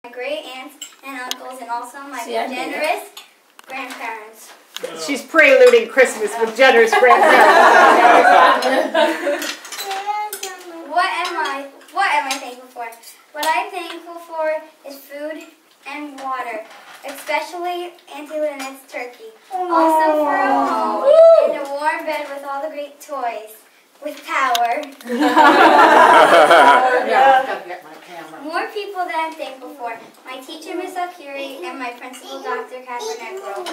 my great aunts and uncles, and also my generous grandparents. She's preluding Christmas with generous grandparents. What am I thankful for? What I'm thankful for is food and water, especially Auntie Lynette's turkey. Also for a home and a warm bed with all the great toys. With power. More people that I'm thankful for. My teacher, Miss Alkiri, and my principal, Dr. Catherine Eckroll.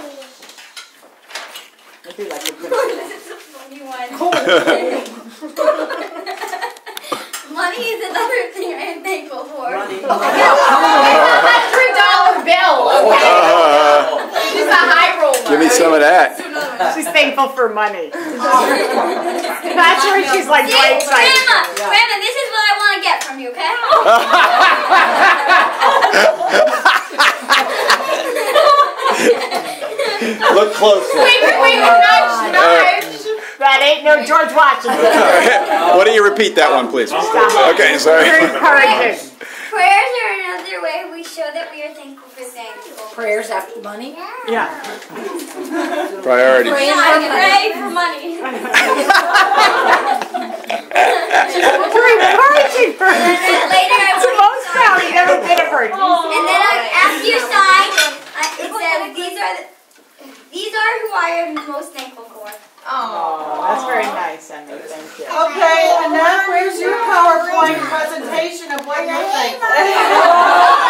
I do like the This is a funny one. Money is another thing I am thankful for. Money. $3 bill. Okay. She's a high roller. Give me some of that. She's thankful for money. That's where she's like right side. Grandma, this is what I want to get from you, okay? Look closer. Wait, nudge. That ain't no George Washington. Why don't you repeat that one, please? Okay, sorry. Very encouraging. Prayers are another way we show that we are thankful for things. Prayers after money? Yeah. Priorities. Pray for money. We're encouraging her. Later I It's the most proud you've ever been of her. And then after you sign, it says these are who I am most thankful for. Oh, that's very nice, Emmy. Thank you. Okay, and now here's your PowerPoint presentation of what you're thankful for.